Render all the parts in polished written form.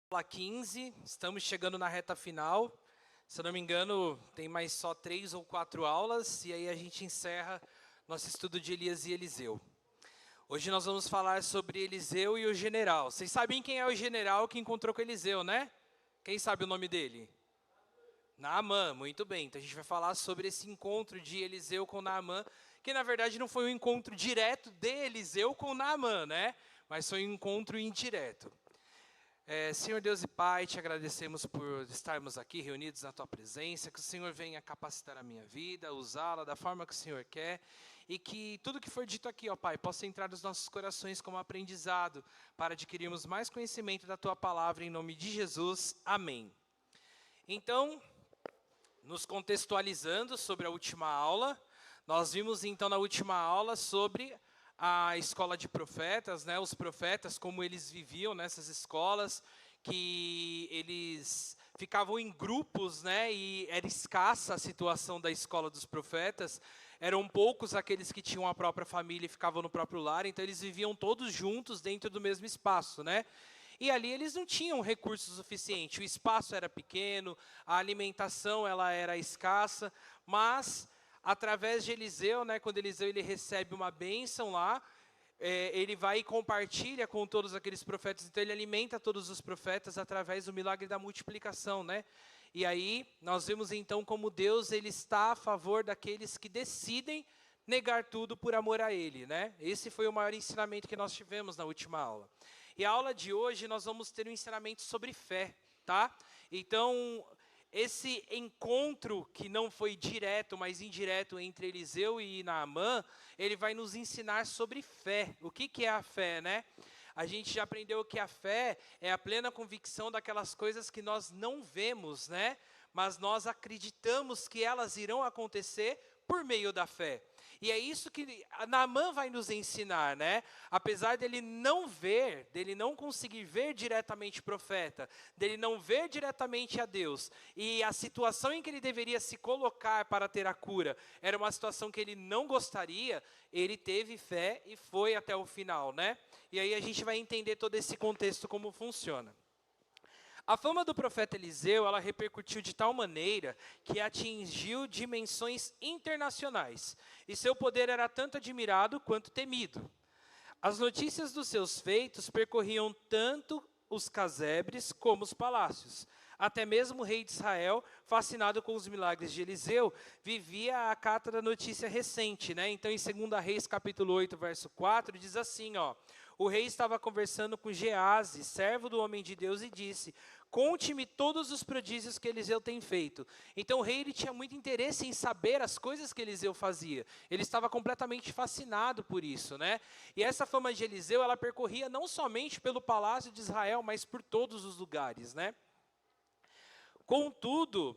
Aula 15, estamos chegando na reta final. Se eu não me engano, tem mais só 3 ou 4 aulas, e aí a gente encerra nosso estudo de Elias e Eliseu. Hoje nós vamos falar sobre Eliseu e o general. Vocês sabem quem é o general que encontrou com Eliseu, né? Quem sabe o nome dele? Naamã, muito bem. Então a gente vai falar sobre esse encontro de Eliseu com Naamã, que na verdade não foi um encontro direto de Eliseu com Naamã, né? Mas foi um encontro indireto. Senhor Deus e Pai, te agradecemos por estarmos aqui reunidos na Tua presença, que o Senhor venha capacitar a minha vida, usá-la da forma que o Senhor quer, e que tudo que for dito aqui, ó Pai, possa entrar nos nossos corações como aprendizado, para adquirirmos mais conhecimento da Tua palavra, em nome de Jesus. Amém. Então, nos contextualizando sobre a última aula, nós vimos então na última aula sobre a escola de profetas, né, os profetas, como eles viviam nessas escolas, que eles ficavam em grupos, né, e era escassa a situação da escola dos profetas, eram poucos aqueles que tinham a própria família e ficavam no próprio lar, então eles viviam todos juntos dentro do mesmo espaço, né? E ali eles não tinham recursos suficientes, o espaço era pequeno, a alimentação ela era escassa, mas através de Eliseu, né, quando Eliseu ele recebe uma bênção lá, ele vai e compartilha com todos aqueles profetas, então ele alimenta todos os profetas através do milagre da multiplicação, né? E aí nós vemos então como Deus ele está a favor daqueles que decidem negar tudo por amor a Ele, né? Esse foi o maior ensinamento que nós tivemos na última aula. E a aula de hoje nós vamos ter um ensinamento sobre fé, tá? Então, esse encontro que não foi direto, mas indireto entre Eliseu e Naamã, ele vai nos ensinar sobre fé. O que é a fé, né? A gente já aprendeu que a fé é a plena convicção daquelas coisas que nós não vemos, né? Mas nós acreditamos que elas irão acontecer por meio da fé. E é isso que Naamã vai nos ensinar, né? Apesar dele não ver, dele não conseguir ver diretamente o profeta, dele não ver diretamente a Deus, e a situação em que ele deveria se colocar para ter a cura, era uma situação que ele não gostaria, ele teve fé e foi até o final, né? E aí a gente vai entender todo esse contexto como funciona. A fama do profeta Eliseu, ela repercutiu de tal maneira que atingiu dimensões internacionais, e seu poder era tanto admirado quanto temido. As notícias dos seus feitos percorriam tanto os casebres como os palácios. Até mesmo o rei de Israel, fascinado com os milagres de Eliseu, vivia a cata da notícia recente, né? Então, em 2 Reis, capítulo 8, verso 4, diz assim, ó: o rei estava conversando com Geazi, servo do homem de Deus, e disse: conte-me todos os prodígios que Eliseu tem feito. Então o rei ele tinha muito interesse em saber as coisas que Eliseu fazia. Ele estava completamente fascinado por isso, né? E essa fama de Eliseu, ela percorria não somente pelo palácio de Israel, mas por todos os lugares, né? Contudo,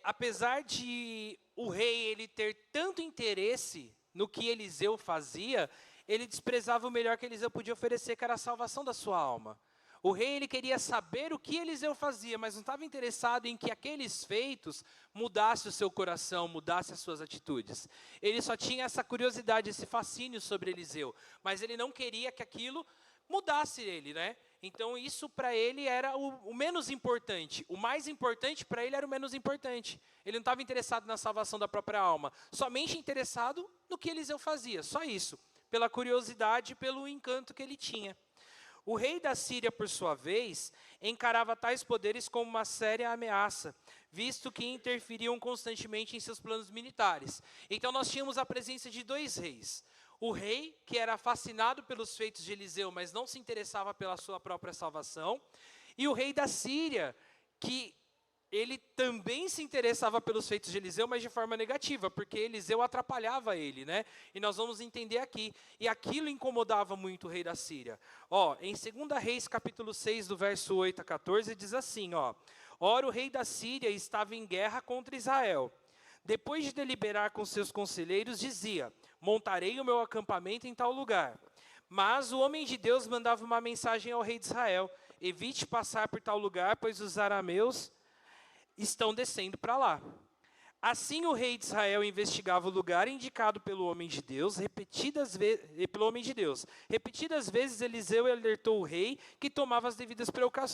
apesar de o rei ele ter tanto interesse no que Eliseu fazia, ele desprezava o melhor que Eliseu podia oferecer, que era a salvação da sua alma. O rei ele queria saber o que Eliseu fazia, mas não estava interessado em que aqueles feitos mudassem o seu coração, mudassem as suas atitudes. Ele só tinha essa curiosidade, esse fascínio sobre Eliseu, mas ele não queria que aquilo mudasse ele, né? Então isso para ele era o menos importante. O mais importante para ele era o menos importante. Ele não estava interessado na salvação da própria alma, somente interessado no que Eliseu fazia, só isso, pela curiosidade e pelo encanto que ele tinha. O rei da Síria, por sua vez, encarava tais poderes como uma séria ameaça, visto que interferiam constantemente em seus planos militares. Então nós tínhamos a presença de dois reis. O rei, que era fascinado pelos feitos de Eliseu, mas não se interessava pela sua própria salvação, e o rei da Síria, que ele também se interessava pelos feitos de Eliseu, mas de forma negativa, porque Eliseu atrapalhava ele, né? E nós vamos entender aqui. E aquilo incomodava muito o rei da Síria. Ó, em 2 Reis, capítulo 6, do verso 8 a 14, diz assim, ó: ora, o rei da Síria estava em guerra contra Israel. Depois de deliberar com seus conselheiros, dizia: montarei o meu acampamento em tal lugar. Mas o homem de Deus mandava uma mensagem ao rei de Israel: evite passar por tal lugar, pois os arameus estão descendo para lá. Assim o rei de Israel investigava o lugar indicado pelo homem de Deus, Repetidas vezes Eliseu alertou o rei que tomava as devidas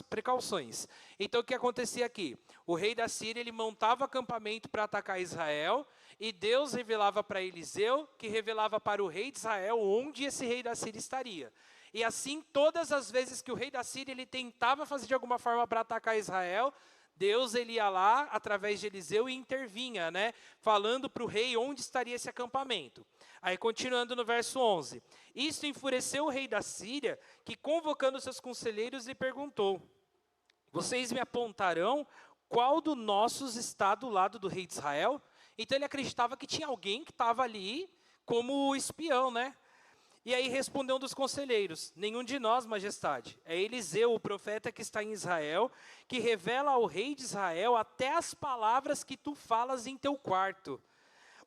precauções. Então o que acontecia aqui? O rei da Síria, ele montava acampamento para atacar Israel, e Deus revelava para Eliseu, que revelava para o rei de Israel onde esse rei da Síria estaria. E assim, todas as vezes que o rei da Síria ele tentava fazer de alguma forma para atacar Israel, Deus ele ia lá, através de Eliseu, e intervinha, né? Falando para o rei onde estaria esse acampamento. Aí, continuando no verso 11. Isto enfureceu o rei da Síria, que, convocando seus conselheiros, lhe perguntou: vocês me apontarão qual dos nossos está do lado do rei de Israel? Então, ele acreditava que tinha alguém que estava ali como espião, né? E aí respondeu um dos conselheiros: nenhum de nós, majestade. É Eliseu, o profeta que está em Israel, que revela ao rei de Israel até as palavras que tu falas em teu quarto.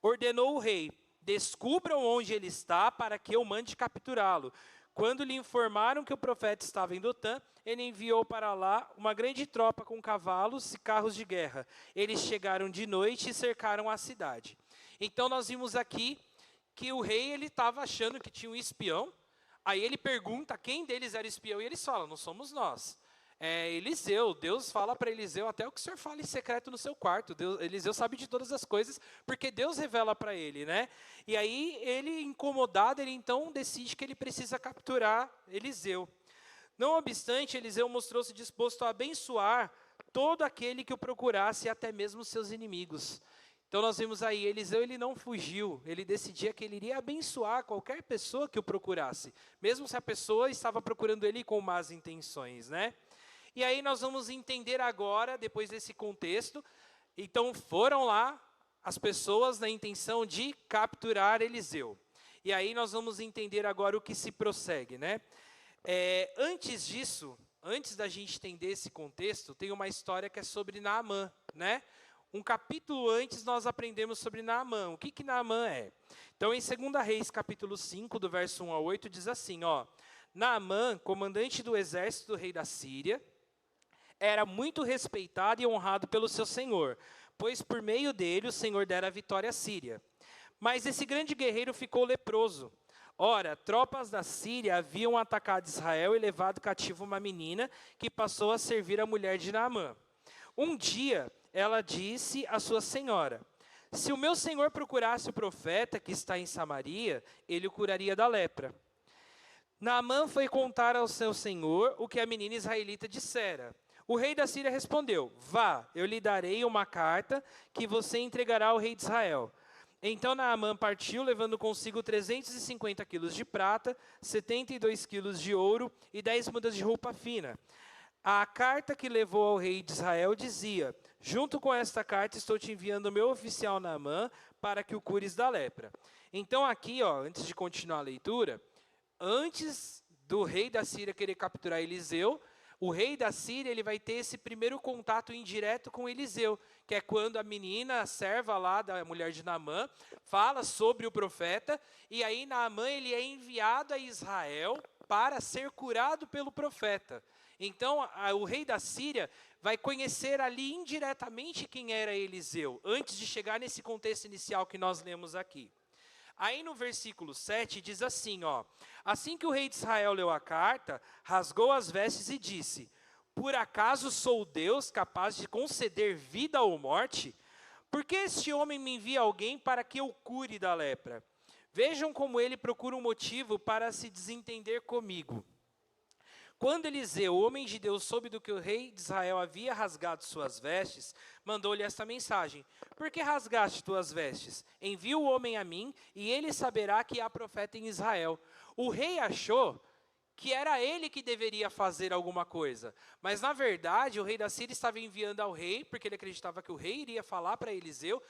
Ordenou o rei: descubram onde ele está, para que eu mande capturá-lo. Quando lhe informaram que o profeta estava em Dotã, ele enviou para lá uma grande tropa com cavalos e carros de guerra. Eles chegaram de noite e cercaram a cidade. Então nós vimos aqui que o rei ele estava achando que tinha um espião. Aí ele pergunta quem deles era espião, e eles falam: não somos nós. É Eliseu. Deus fala para Eliseu até o que o senhor fala em secreto no seu quarto. Eliseu sabe de todas as coisas, porque Deus revela para ele, né? E aí ele, incomodado, ele então decide que ele precisa capturar Eliseu. Não obstante, Eliseu mostrou-se disposto a abençoar todo aquele que o procurasse, até mesmo seus inimigos. Então nós vimos aí, Eliseu ele não fugiu, ele decidia que ele iria abençoar qualquer pessoa que o procurasse, mesmo se a pessoa estava procurando ele com más intenções, né? E aí nós vamos entender agora, depois desse contexto, então foram lá as pessoas na intenção de capturar Eliseu. E aí nós vamos entender agora o que se prossegue, né? Antes disso, antes da gente entender esse contexto, tem uma história que é sobre Naamã, né? Um capítulo antes nós aprendemos sobre Naamã. O que Naamã é? Então, em 2 Reis, capítulo 5, do verso 1 a 8, diz assim, ó: Naamã, comandante do exército do rei da Síria, era muito respeitado e honrado pelo seu senhor, pois por meio dele o Senhor dera a vitória à Síria. Mas esse grande guerreiro ficou leproso. Ora, tropas da Síria haviam atacado Israel e levado cativo uma menina que passou a servir a mulher de Naamã. Um dia, ela disse à sua senhora: se o meu senhor procurasse o profeta que está em Samaria, ele o curaria da lepra. Naamã foi contar ao seu senhor o que a menina israelita dissera. O rei da Síria respondeu: vá, eu lhe darei uma carta que você entregará ao rei de Israel. Então Naamã partiu, levando consigo 350 quilos de prata, 72 quilos de ouro e 10 mudas de roupa fina. A carta que levou ao rei de Israel dizia: junto com esta carta estou te enviando o meu oficial Naamã para que o cures da lepra. Então aqui, ó, antes de continuar a leitura, antes do rei da Síria querer capturar Eliseu, o rei da Síria ele vai ter esse primeiro contato indireto com Eliseu, que é quando a menina, a serva lá da mulher de Naamã, fala sobre o profeta, e aí Naamã ele é enviado a Israel para ser curado pelo profeta. Então, o rei da Síria vai conhecer ali indiretamente quem era Eliseu, antes de chegar nesse contexto inicial que nós lemos aqui. Aí no versículo 7 diz assim, ó: assim que o rei de Israel leu a carta, rasgou as vestes e disse: por acaso sou Deus capaz de conceder vida ou morte? Por que este homem me envia alguém para que eu cure da lepra? Vejam como ele procura um motivo para se desentender comigo. Quando Eliseu, o homem de Deus, soube do que o rei de Israel havia rasgado suas vestes, mandou-lhe esta mensagem: por que rasgaste tuas vestes? Envia o homem a mim, e ele saberá que há profeta em Israel. O rei achou que era ele que deveria fazer alguma coisa. Mas, na verdade, o rei da Síria estava enviando ao rei, porque ele acreditava que o rei iria falar para Eliseu.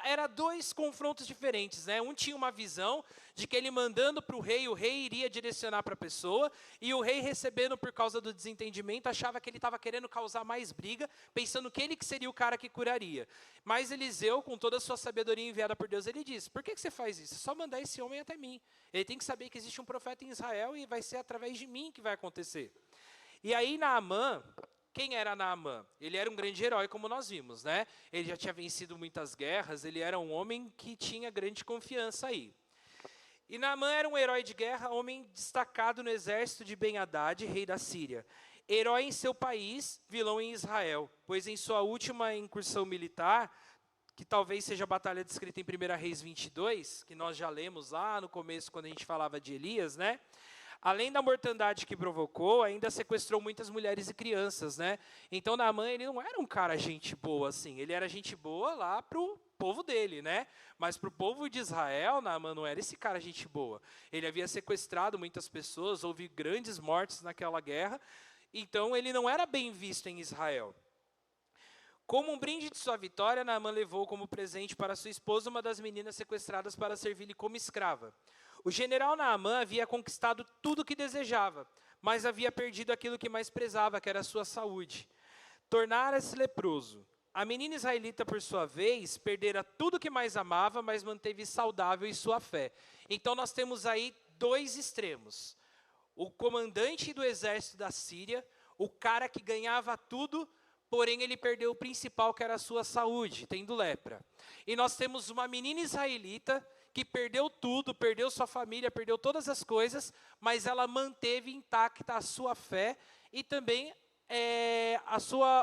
Era dois confrontos diferentes, né? Um tinha uma visão de que ele mandando para o rei iria direcionar para a pessoa, e o rei recebendo por causa do desentendimento, achava que ele estava querendo causar mais briga, pensando que ele que seria o cara que curaria. Mas Eliseu, com toda a sua sabedoria enviada por Deus, ele disse: por que você faz isso? É só mandar esse homem até mim. Ele tem que saber que existe um profeta em Israel e vai ser através de mim que vai acontecer. E aí Naamã, Quem era Naamã? Ele era um grande herói, como nós vimos, né? Ele já tinha vencido muitas guerras, ele era um homem que tinha grande confiança aí. E Naamã era um herói de guerra, homem destacado no exército de Ben-Hadad, rei da Síria. Herói em seu país, vilão em Israel, pois em sua última incursão militar, que talvez seja a batalha descrita em 1 Reis 22, que nós já lemos lá no começo, quando a gente falava de Elias, né? Além da mortandade que provocou, ainda sequestrou muitas mulheres e crianças, né? Então, Naamã, ele não era um cara gente boa, assim. Ele era gente boa lá para o povo dele, né? Mas para o povo de Israel, Naamã não era esse cara gente boa. Ele havia sequestrado muitas pessoas, houve grandes mortes naquela guerra. Então, ele não era bem visto em Israel. Como um brinde de sua vitória, Naamã levou como presente para sua esposa uma das meninas sequestradas para servir-lhe como escrava. O general Naamã havia conquistado tudo o que desejava, mas havia perdido aquilo que mais prezava, que era a sua saúde. Tornara-se leproso. A menina israelita, por sua vez, perdera tudo o que mais amava, mas manteve saudável em sua fé. Então nós temos aí dois extremos. O comandante do exército da Síria, o cara que ganhava tudo, porém ele perdeu o principal, que era a sua saúde, tendo lepra. E nós temos uma menina israelita que perdeu tudo, perdeu sua família, perdeu todas as coisas, mas ela manteve intacta a sua fé e também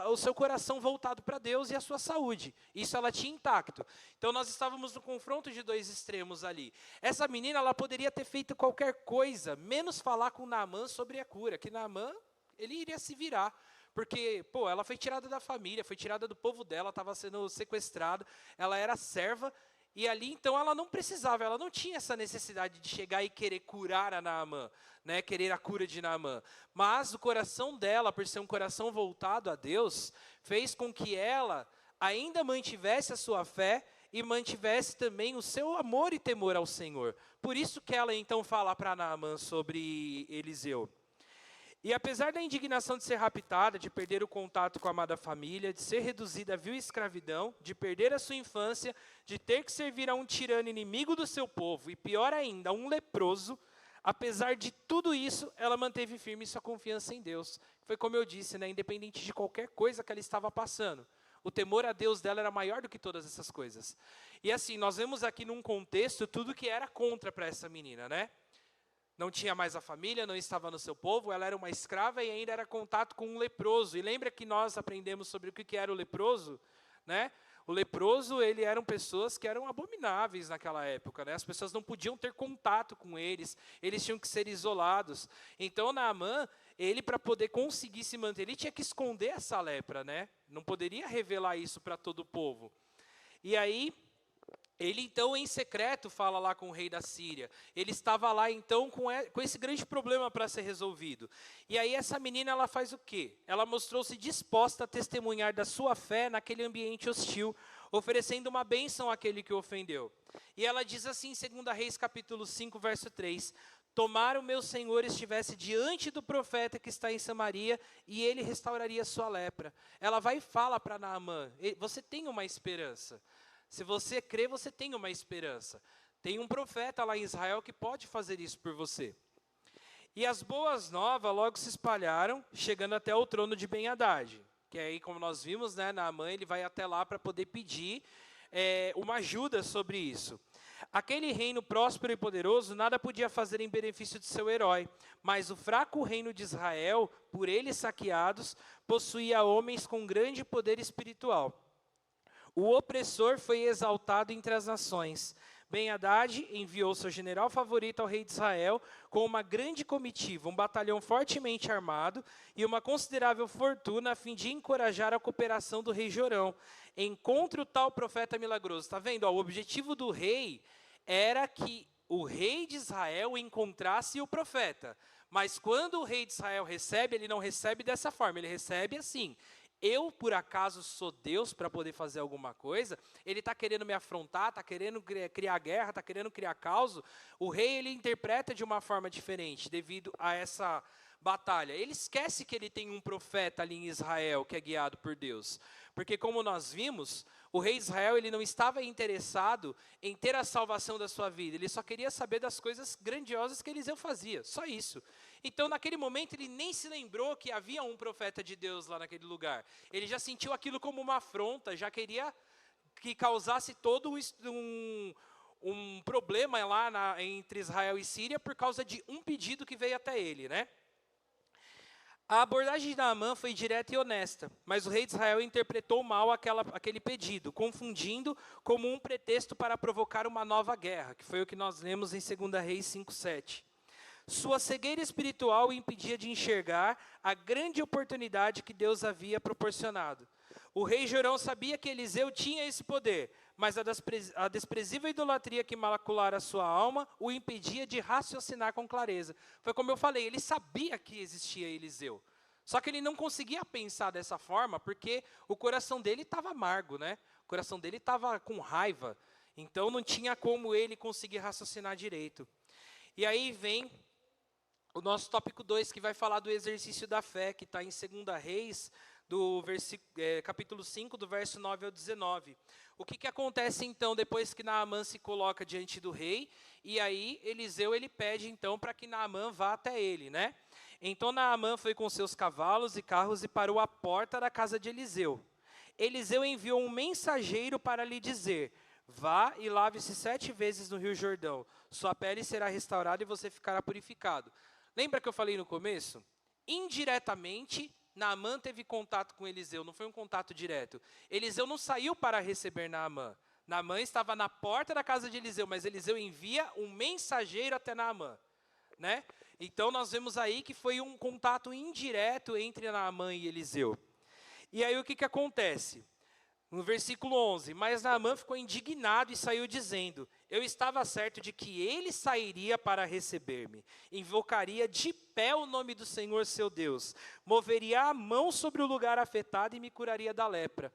o seu coração voltado para Deus e a sua saúde. Isso ela tinha intacto. Então nós estávamos no confronto de dois extremos ali. Essa menina, ela poderia ter feito qualquer coisa, menos falar com Naamã sobre a cura, que Naamã, ele iria se virar. Porque, ela foi tirada da família, foi tirada do povo dela, estava sendo sequestrada, ela era serva, e ali, então, ela não precisava, ela não tinha essa necessidade de chegar e querer curar a Naamã, né, querer a cura de Naamã. Mas o coração dela, por ser um coração voltado a Deus, fez com que ela ainda mantivesse a sua fé e mantivesse também o seu amor e temor ao Senhor. Por isso que ela, então, fala para Naamã sobre Eliseu. E apesar da indignação de ser raptada, de perder o contato com a amada família, de ser reduzida à vil escravidão, de perder a sua infância, de ter que servir a um tirano inimigo do seu povo, e pior ainda, a um leproso, apesar de tudo isso, ela manteve firme sua confiança em Deus. Foi como eu disse, né, independente de qualquer coisa que ela estava passando. O temor a Deus dela era maior do que todas essas coisas. E assim, nós vemos aqui num contexto tudo que era contra para essa menina, né? Não tinha mais a família, não estava no seu povo, ela era uma escrava e ainda era contato com um leproso. E lembra que nós aprendemos sobre o que era o leproso? Né? O leproso, ele eram pessoas que eram abomináveis naquela época. Né? As pessoas não podiam ter contato com eles tinham que ser isolados. Então, Naamã, ele para poder conseguir se manter, ele tinha que esconder essa lepra. Né? Não poderia revelar isso para todo o povo. E aí, ele então em secreto fala lá com o rei da Síria. Ele estava lá então com esse grande problema para ser resolvido. E aí essa menina, ela faz o quê? Ela mostrou-se disposta a testemunhar da sua fé naquele ambiente hostil, oferecendo uma bênção àquele que o ofendeu. E ela diz assim em 2 Reis capítulo 5, verso 3: Tomara o meu Senhor estivesse diante do profeta que está em Samaria, e ele restauraria sua lepra. Ela vai e fala para Naamã: você tem uma esperança. Se você crê, você tem uma esperança. Tem um profeta lá em Israel que pode fazer isso por você. E as boas novas logo se espalharam, chegando até o trono de Ben-Hadad. Que aí, como nós vimos, né, Naamã, ele vai até lá para poder pedir uma ajuda sobre isso. Aquele reino próspero e poderoso nada podia fazer em benefício de seu herói, mas o fraco reino de Israel, por eles saqueados, possuía homens com grande poder espiritual. O opressor foi exaltado entre as nações. Ben-Hadad enviou seu general favorito ao rei de Israel com uma grande comitiva, um batalhão fortemente armado e uma considerável fortuna a fim de encorajar a cooperação do rei Jorão. Encontre o tal profeta milagroso. Está vendo? O objetivo do rei era que o rei de Israel encontrasse o profeta. Mas quando o rei de Israel recebe, ele não recebe dessa forma, ele recebe assim: eu, por acaso, sou Deus para poder fazer alguma coisa? Ele está querendo me afrontar, está querendo criar guerra, está querendo criar caos. O rei, ele interpreta de uma forma diferente devido a essa batalha. Ele esquece que ele tem um profeta ali em Israel que é guiado por Deus. Porque como nós vimos, O rei Israel, ele não estava interessado em ter a salvação da sua vida, ele só queria saber das coisas grandiosas que Eliseu fazia, só isso. Então, naquele momento, ele nem se lembrou que havia um profeta de Deus lá naquele lugar. Ele já sentiu aquilo como uma afronta, já queria que causasse todo um problema lá entre Israel e Síria por causa de um pedido que veio até ele, né? A abordagem de Naamã foi direta e honesta, mas o rei de Israel interpretou mal aquele pedido, confundindo como um pretexto para provocar uma nova guerra, que foi o que nós lemos em 2 Reis 5:7. Sua cegueira espiritual o impedia de enxergar a grande oportunidade que Deus havia proporcionado. O rei Jorão sabia que Eliseu tinha esse poder, mas a desprezível idolatria que maculara sua alma o impedia de raciocinar com clareza. Foi como eu falei, ele sabia que existia Eliseu. Só que ele não conseguia pensar dessa forma, porque o coração dele estava amargo, né? O coração dele estava com raiva. Então não tinha como ele conseguir raciocinar direito. E aí vem o nosso tópico 2, que vai falar do exercício da fé, que está em 2 Reis, capítulo 5, do verso 9 ao 19. O que acontece então depois que Naamã se coloca diante do rei, e aí Eliseu ele pede então para que Naamã vá até ele, né? Então Naamã foi com seus cavalos e carros e parou à porta da casa de Eliseu. Eliseu enviou um mensageiro para lhe dizer: vá e lave-se 7 vezes no Rio Jordão, sua pele será restaurada e você ficará purificado. Lembra que eu falei no começo? Indiretamente, Naamã teve contato com Eliseu, não foi um contato direto. Eliseu não saiu para receber Naamã. Naamã estava na porta da casa de Eliseu, mas Eliseu envia um mensageiro até Naamã, né? Então nós vemos aí que foi um contato indireto entre Naamã e Eliseu. E aí o que acontece? No versículo 11, mas Naamã ficou indignado e saiu dizendo: eu estava certo de que ele sairia para receber-me, invocaria de pé o nome do Senhor seu Deus, moveria a mão sobre o lugar afetado e me curaria da lepra.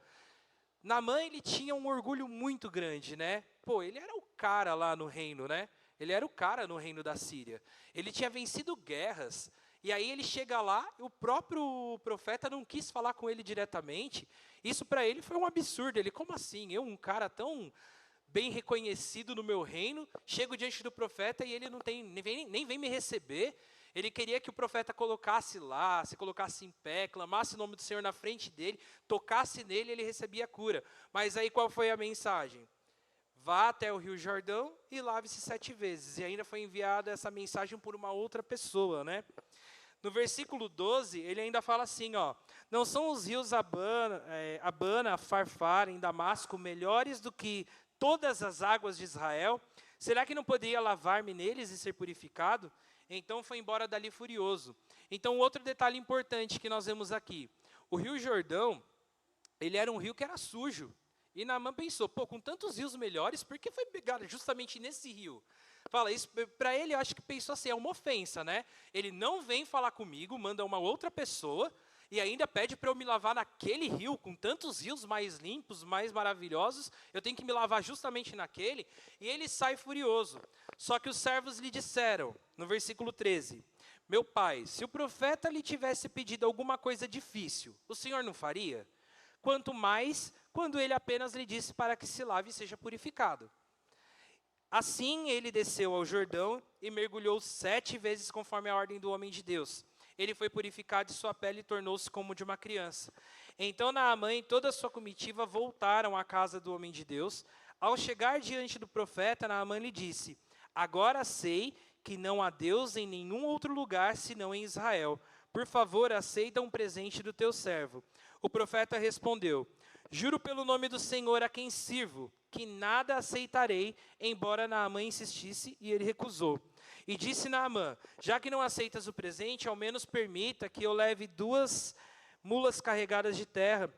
Naamã, ele tinha um orgulho muito grande, né? Pô, ele era o cara lá no reino, né? Ele era o cara no reino da Síria. Ele tinha vencido guerras. E aí ele chega lá, o próprio profeta não quis falar com ele diretamente. Isso para ele foi um absurdo. Ele, como assim? Eu, um cara tão bem reconhecido no meu reino, chego diante do profeta e ele nem vem me receber. Ele queria que o profeta colocasse lá, se colocasse em pé, clamasse o nome do Senhor na frente dele, tocasse nele e ele recebia a cura. Mas aí qual foi a mensagem? Vá até o Rio Jordão e lave-se 7 vezes. E ainda foi enviada essa mensagem por uma outra pessoa, né? No versículo 12, ele ainda fala assim, ó: não são os rios Abana, Farfar, em Damasco, melhores do que todas as águas de Israel? Será que não poderia lavar-me neles e ser purificado? Então foi embora dali furioso. Então outro detalhe importante que nós vemos aqui: o Rio Jordão, ele era um rio que era sujo. E Naamã pensou, pô, com tantos rios melhores, por que foi pegar justamente nesse rio? Fala, isso para ele, eu acho que pensou assim, é uma ofensa, né? Ele não vem falar comigo, manda uma outra pessoa, e ainda pede para eu me lavar naquele rio, com tantos rios mais limpos, mais maravilhosos, eu tenho que me lavar justamente naquele, e ele sai furioso. Só que os servos lhe disseram, no versículo 13, meu pai, se o profeta lhe tivesse pedido alguma coisa difícil, o senhor não faria? Quanto mais quando ele apenas lhe disse para que se lave e seja purificado. Assim ele desceu ao Jordão e mergulhou 7 vezes conforme a ordem do homem de Deus. Ele foi purificado e sua pele tornou-se como de uma criança. Então Naamã e toda a sua comitiva voltaram à casa do homem de Deus. Ao chegar diante do profeta, Naamã lhe disse: agora sei que não há Deus em nenhum outro lugar senão em Israel. Por favor, aceita um presente do teu servo. O profeta respondeu: juro pelo nome do Senhor a quem sirvo, que nada aceitarei, embora Naamã insistisse, e ele recusou. E disse Naamã: já que não aceitas o presente, ao menos permita que eu leve 2 mulas carregadas de terra,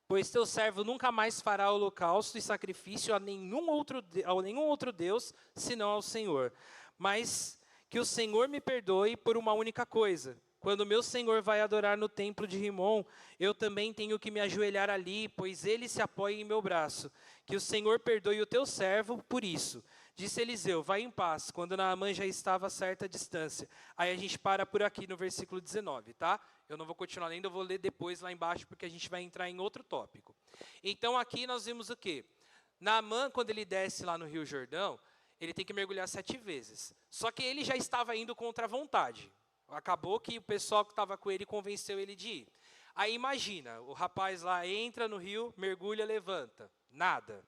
pois teu servo nunca mais fará holocausto e sacrifício a nenhum outro Deus, senão ao Senhor. Mas que o Senhor me perdoe por uma única coisa. Quando meu senhor vai adorar no templo de Rimom, eu também tenho que me ajoelhar ali, pois ele se apoia em meu braço. Que o Senhor perdoe o teu servo por isso. Disse Eliseu, vai em paz, quando Naamã já estava a certa distância. Aí a gente para por aqui no versículo 19, tá? Eu não vou continuar lendo, eu vou ler depois lá embaixo, porque a gente vai entrar em outro tópico. Então aqui nós vimos o quê? Naamã, quando ele desce lá no Rio Jordão, ele tem que mergulhar 7 vezes. Só que ele já estava indo contra a vontade. Acabou que o pessoal que estava com ele convenceu ele de ir. Aí imagina, o rapaz lá entra no rio, mergulha, levanta. Nada.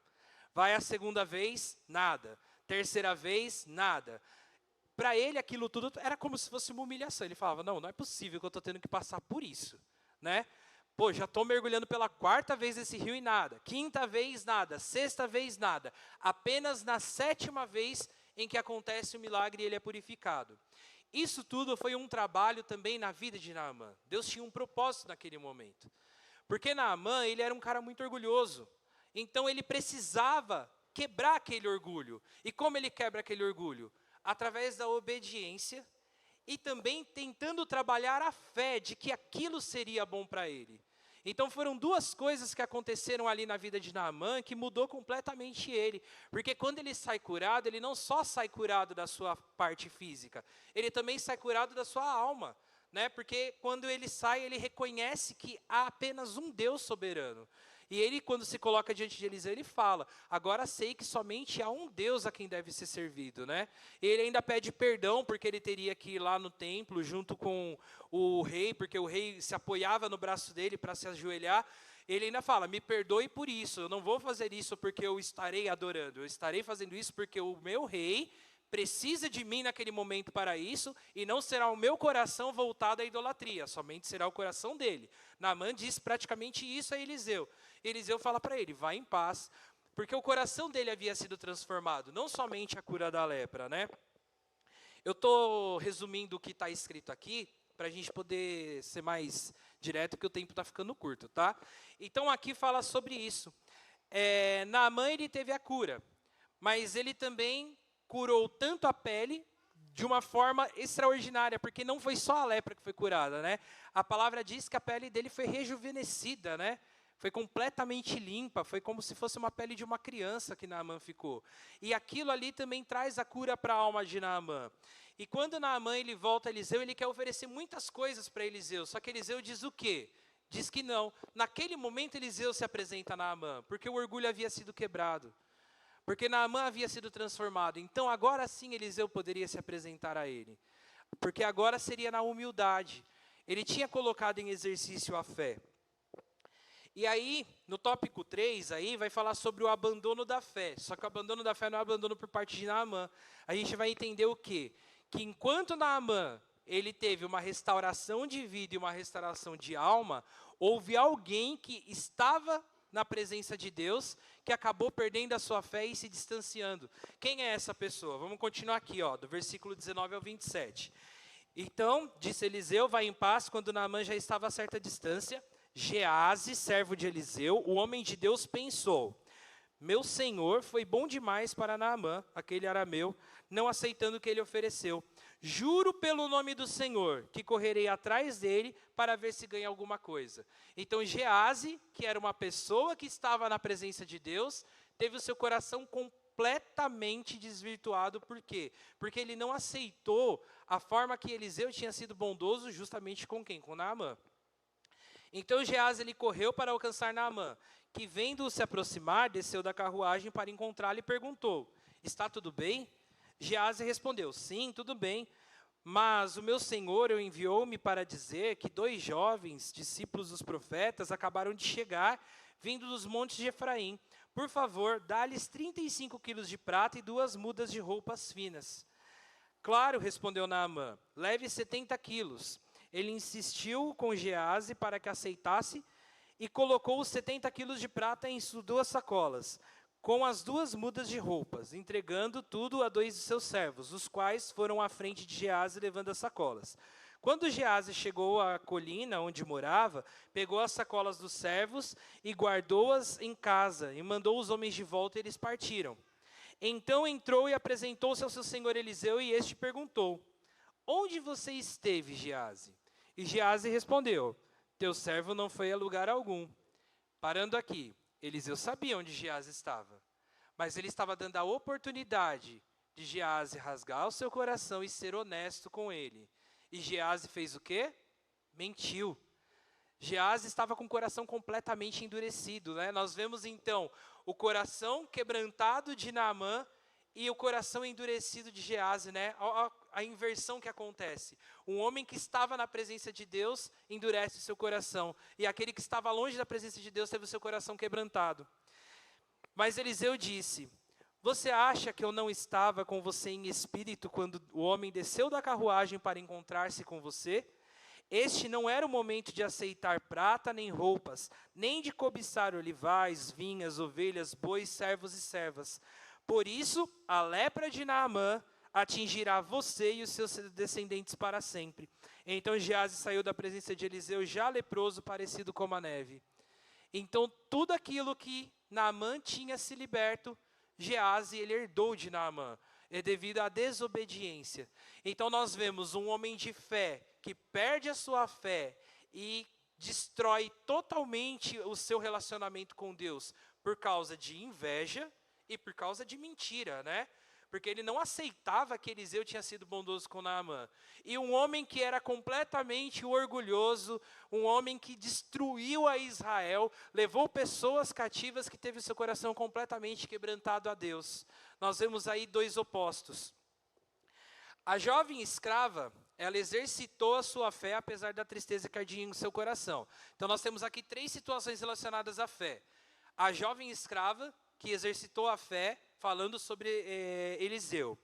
Vai a segunda vez, nada. Terceira vez, nada. Para ele, aquilo tudo era como se fosse uma humilhação. Ele falava, não é possível que eu estou tendo que passar por isso. Né? Pô, já estou mergulhando pela 4ª vez nesse rio e nada. 5ª vez, nada. 6ª vez, nada. Apenas na 7ª vez em que acontece o milagre e ele é purificado. Isso tudo foi um trabalho também na vida de Naamã. Deus tinha um propósito naquele momento. Porque Naamã, ele era um cara muito orgulhoso. Então ele precisava quebrar aquele orgulho. E como ele quebra aquele orgulho? Através da obediência e também tentando trabalhar a fé de que aquilo seria bom para ele. Então foram 2 coisas que aconteceram ali na vida de Naamã que mudou completamente ele. Porque quando ele sai curado, ele não só sai curado da sua parte física, ele também sai curado da sua alma. Né? Porque quando ele sai, ele reconhece que há apenas um Deus soberano. E ele, quando se coloca diante de Eliseu, ele fala, agora sei que somente há um Deus a quem deve ser servido. Né? Ele ainda pede perdão, porque ele teria que ir lá no templo, junto com o rei, porque o rei se apoiava no braço dele para se ajoelhar. Ele ainda fala, me perdoe por isso, eu não vou fazer isso porque eu estarei adorando, eu estarei fazendo isso porque o meu rei precisa de mim naquele momento para isso, e não será o meu coração voltado à idolatria, somente será o coração dele. Naamã diz praticamente isso a Eliseu. Eliseu fala para ele, vá em paz, porque o coração dele havia sido transformado, não somente a cura da lepra, né? Eu estou resumindo o que está escrito aqui, para a gente poder ser mais direto, que o tempo está ficando curto, tá? Então aqui fala sobre isso. Naamã, ele teve a cura, mas ele também curou tanto a pele de uma forma extraordinária, porque não foi só a lepra que foi curada, né? A palavra diz que a pele dele foi rejuvenescida, né? Foi completamente limpa, foi como se fosse uma pele de uma criança que Naamã ficou. E aquilo ali também traz a cura para a alma de Naamã. E quando Naamã ele volta a Eliseu, ele quer oferecer muitas coisas para Eliseu, só que Eliseu diz o quê? Diz que não. Naquele momento Eliseu se apresenta a Naamã, porque o orgulho havia sido quebrado. Porque Naamã havia sido transformado. Então, agora sim, Eliseu poderia se apresentar a ele. Porque agora seria na humildade. Ele tinha colocado em exercício a fé. E aí, no tópico 3, aí, vai falar sobre o abandono da fé. Só que o abandono da fé não é abandono por parte de Naamã. A gente vai entender o quê? Que enquanto Naamã, ele teve uma restauração de vida e uma restauração de alma, houve alguém que estava na presença de Deus, que acabou perdendo a sua fé e se distanciando. Quem é essa pessoa? Vamos continuar aqui, ó, do versículo 19 ao 27. Então, disse Eliseu, vai em paz, quando Naamã já estava a certa distância. Gease, servo de Eliseu, o homem de Deus pensou, meu senhor foi bom demais para Naamã, aquele arameu, não aceitando o que ele ofereceu. Juro pelo nome do Senhor, que correrei atrás dele para ver se ganha alguma coisa. Então Gease, que era uma pessoa que estava na presença de Deus, teve o seu coração completamente desvirtuado. Por quê? Porque ele não aceitou a forma que Eliseu tinha sido bondoso justamente com quem? Com Naamã. Então Gease ele correu para alcançar Naamã, que vendo-o se aproximar, desceu da carruagem para encontrá-lo e perguntou, está tudo bem? Gease respondeu, sim, tudo bem, mas o meu senhor enviou-me para dizer que 2 jovens, discípulos dos profetas, acabaram de chegar, vindo dos montes de Efraim. Por favor, dá-lhes 35 quilos de prata e 2 mudas de roupas finas. Claro, respondeu Naamã, leve 70 quilos. Ele insistiu com Gease para que aceitasse e colocou os 70 quilos de prata em 2 sacolas, com as 2 mudas de roupas, entregando tudo a 2 de seus servos, os quais foram à frente de Gease levando as sacolas. Quando Gease chegou à colina onde morava, pegou as sacolas dos servos e guardou-as em casa, e mandou os homens de volta e eles partiram. Então entrou e apresentou-se ao seu senhor Eliseu, e este perguntou, onde você esteve, Gease? E Gease respondeu, teu servo não foi a lugar algum. Parando aqui, Eliseu sabia onde Gease estava, Mas ele estava dando a oportunidade de Geazi rasgar o seu coração e ser honesto com ele. E Geazi fez o quê? Mentiu. Geazi estava com o coração completamente endurecido, né? Nós vemos então o coração quebrantado de Naamã e o coração endurecido de Geazi, né? A inversão que acontece. Um homem que estava na presença de Deus endurece o seu coração, e aquele que estava longe da presença de Deus teve o seu coração quebrantado. Mas Eliseu disse: você acha que eu não estava com você em espírito quando o homem desceu da carruagem para encontrar-se com você? Este não era o momento de aceitar prata nem roupas, nem de cobiçar olivais, vinhas, ovelhas, bois, servos e servas. Por isso, a lepra de Naamã atingirá você e os seus descendentes para sempre. Então Geazi saiu da presença de Eliseu já leproso, parecido como a neve. Então tudo aquilo que Naamã tinha se liberto, Geazi ele herdou de Naamã, é devido à desobediência. Então nós vemos um homem de fé que perde a sua fé e destrói totalmente o seu relacionamento com Deus por causa de inveja e por causa de mentira, né? Porque ele não aceitava que Eliseu tinha sido bondoso com Naamã. E um homem que era completamente orgulhoso, um homem que destruiu a Israel, levou pessoas cativas que teve o seu coração completamente quebrantado a Deus. Nós vemos aí dois opostos. A jovem escrava, ela exercitou a sua fé apesar da tristeza que ardia em seu coração. Então nós temos aqui três situações relacionadas à fé. A jovem escrava, que exercitou a fé, falando sobre Eliseu.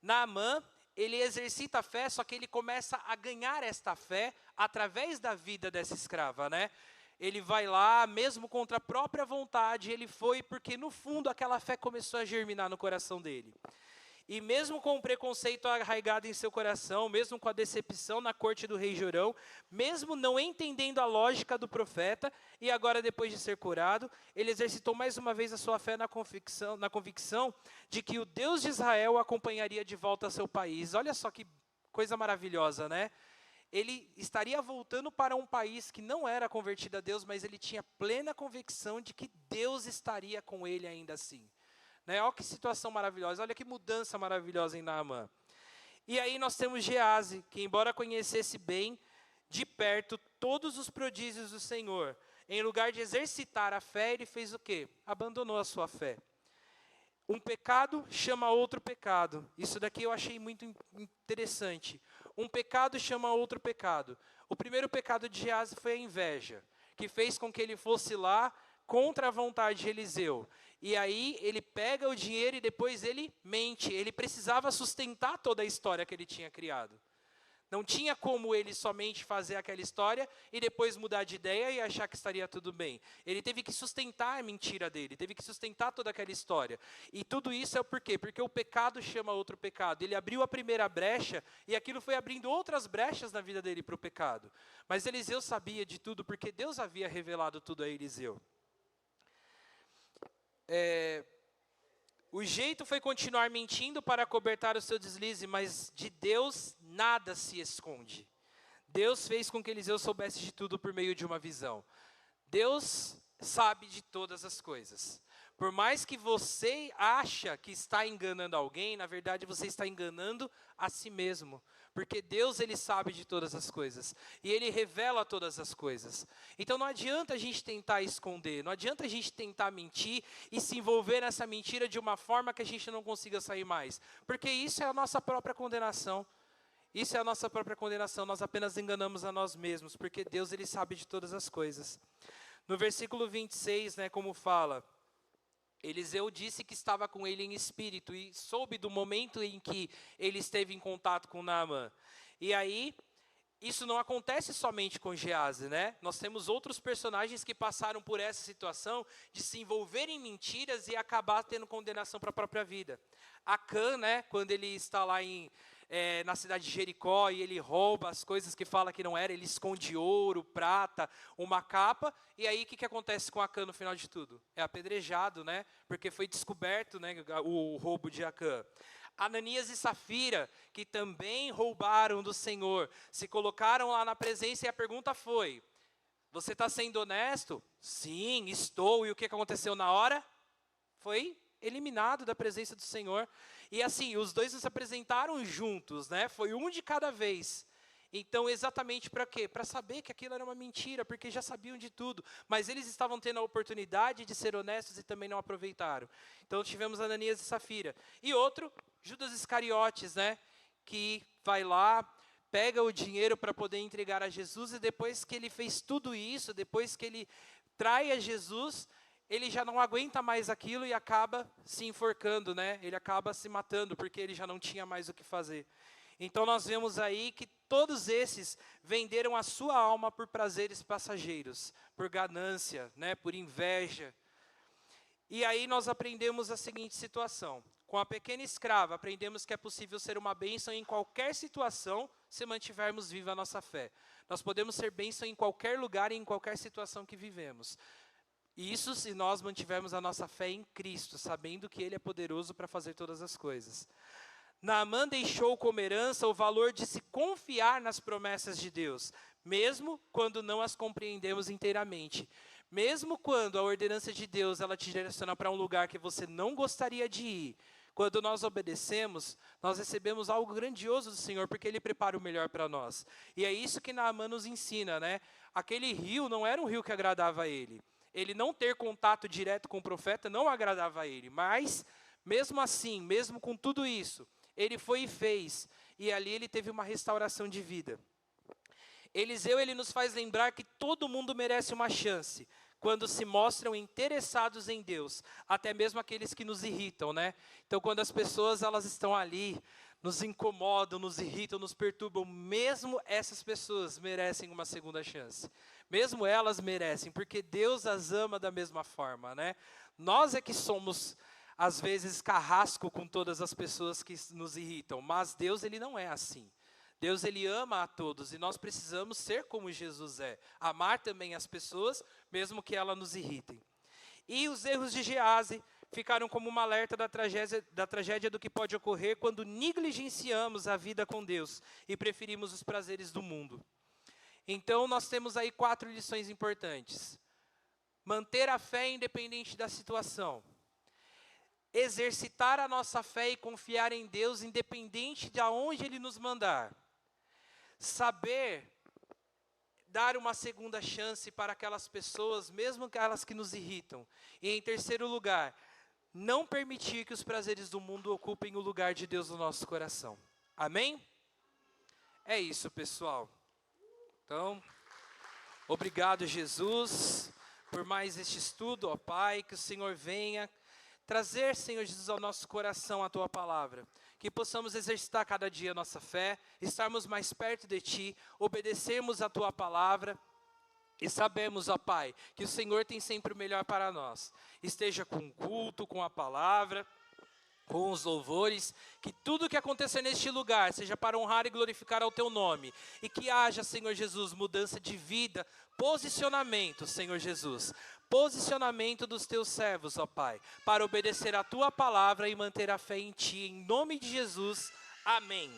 Naamã, ele exercita a fé, só que ele começa a ganhar esta fé através da vida dessa escrava, né? Ele vai lá, mesmo contra a própria vontade, ele foi porque no fundo aquela fé começou a germinar no coração dele. E mesmo com o preconceito arraigado em seu coração, mesmo com a decepção na corte do rei Jorão, mesmo não entendendo a lógica do profeta, e agora depois de ser curado, ele exercitou mais uma vez a sua fé na convicção de que o Deus de Israel o acompanharia de volta ao seu país. Olha só que coisa maravilhosa, né? Ele estaria voltando para um país que não era convertido a Deus, mas ele tinha plena convicção de que Deus estaria com ele ainda assim. Né? Olha que situação maravilhosa, olha que mudança maravilhosa em Naamã. E aí nós temos Geazi, que embora conhecesse bem de perto todos os prodígios do Senhor, em lugar de exercitar a fé, ele fez o quê? Abandonou a sua fé. Um pecado chama outro pecado. Isso daqui eu achei muito interessante. Um pecado chama outro pecado. O primeiro pecado de Geazi foi a inveja, que fez com que ele fosse lá contra a vontade de Eliseu. E aí ele pega o dinheiro e depois ele mente. Ele precisava sustentar toda a história que ele tinha criado. Não tinha como ele somente fazer aquela história e depois mudar de ideia e achar que estaria tudo bem. Ele teve que sustentar a mentira dele, teve que sustentar toda aquela história. E tudo isso é por quê? Porque o pecado chama outro pecado. Ele abriu a primeira brecha e aquilo foi abrindo outras brechas na vida dele para o pecado. Mas Eliseu sabia de tudo porque Deus havia revelado tudo a Eliseu. O jeito foi continuar mentindo para cobertar o seu deslize, mas de Deus nada se esconde. Deus fez com que Eliseu soubesse de tudo por meio de uma visão. Deus sabe de todas as coisas. Por mais que você acha que está enganando alguém, na verdade você está enganando a si mesmo. Porque Deus, ele sabe de todas as coisas. E ele revela todas as coisas. Então não adianta a gente tentar esconder. Não adianta a gente tentar mentir e se envolver nessa mentira de uma forma que a gente não consiga sair mais. Porque isso é a nossa própria condenação. Isso é a nossa própria condenação. Nós apenas enganamos a nós mesmos. Porque Deus, ele sabe de todas as coisas. No versículo 26, né, como fala... Eliseu disse que estava com ele em espírito e soube do momento em que ele esteve em contato com Naamã. E aí, isso não acontece somente com Geazi, né? Nós temos outros personagens que passaram por essa situação de se envolver em mentiras e acabar tendo condenação para a própria vida. Acã, né, quando ele está lá na cidade de Jericó e ele rouba as coisas que fala que não era, ele esconde ouro, prata, uma capa, e aí o que acontece com Acã no final de tudo? É apedrejado, né? Porque foi descoberto, né, o roubo de Acã. Ananias e Safira, que também roubaram do Senhor, se colocaram lá na presença e a pergunta foi, você está sendo honesto? Sim, estou. E o que aconteceu na hora? Foi eliminado da presença do Senhor. E assim, os dois não se apresentaram juntos, né? Foi um de cada vez. Então, exatamente para quê? Para saber que aquilo era uma mentira, porque já sabiam de tudo. Mas eles estavam tendo a oportunidade de ser honestos e também não aproveitaram. Então, tivemos Ananias e Safira. E outro, Judas Iscariotes, né? Que vai lá, pega o dinheiro para poder entregar a Jesus, e depois que ele fez tudo isso, depois que ele trai a Jesus, ele já não aguenta mais aquilo e acaba se enforcando, né? Ele acaba se matando, porque ele já não tinha mais o que fazer. Então nós vemos aí que todos esses venderam a sua alma por prazeres passageiros, por ganância, né, por inveja. E aí nós aprendemos a seguinte situação: com a pequena escrava, aprendemos que é possível ser uma bênção em qualquer situação, se mantivermos viva a nossa fé. Nós podemos ser bênção em qualquer lugar e em qualquer situação que vivemos. Isso se nós mantivermos a nossa fé em Cristo, sabendo que Ele é poderoso para fazer todas as coisas. Naamã deixou como herança o valor de se confiar nas promessas de Deus, mesmo quando não as compreendemos inteiramente. Mesmo quando a ordenança de Deus ela te direciona para um lugar que você não gostaria de ir, quando nós obedecemos, nós recebemos algo grandioso do Senhor, porque Ele prepara o melhor para nós. E é isso que Naamã nos ensina, né? Aquele rio não era um rio que agradava a ele. Ele não ter contato direto com o profeta não agradava a ele, mas mesmo assim, mesmo com tudo isso, ele foi e fez, e ali ele teve uma restauração de vida. Eliseu, ele nos faz lembrar que todo mundo merece uma chance, quando se mostram interessados em Deus, até mesmo aqueles que nos irritam, né? Então, quando as pessoas, elas estão ali, nos incomodam, nos irritam, nos perturbam, mesmo essas pessoas merecem uma segunda chance. Mesmo elas merecem, porque Deus as ama da mesma forma, né? Nós é que somos às vezes carrasco com todas as pessoas que nos irritam, mas Deus ele não é assim. Deus ele ama a todos e nós precisamos ser como Jesus é, amar também as pessoas, mesmo que elas nos irritem. E os erros de Geazi ficaram como uma alerta da tragédia do que pode ocorrer quando negligenciamos a vida com Deus e preferimos os prazeres do mundo. Então nós temos aí 4 lições importantes. Manter a fé independente da situação. Exercitar a nossa fé e confiar em Deus, independente de aonde Ele nos mandar. Saber dar uma segunda chance para aquelas pessoas, mesmo aquelas que nos irritam. E em terceiro lugar, não permitir que os prazeres do mundo ocupem o lugar de Deus no nosso coração. Amém? É isso, pessoal. Então, obrigado, Jesus, por mais este estudo, ó Pai, que o Senhor venha trazer, Senhor Jesus, ao nosso coração a Tua palavra. Que possamos exercitar cada dia a nossa fé, estarmos mais perto de Ti, obedecermos a Tua palavra. E sabemos, ó Pai, que o Senhor tem sempre o melhor para nós. Esteja com o culto, com a palavra, com os louvores, que tudo que acontecer neste lugar seja para honrar e glorificar ao Teu nome. E que haja, Senhor Jesus, mudança de vida, posicionamento, Senhor Jesus. Posicionamento dos Teus servos, ó Pai, para obedecer a Tua palavra e manter a fé em Ti. Em nome de Jesus, amém.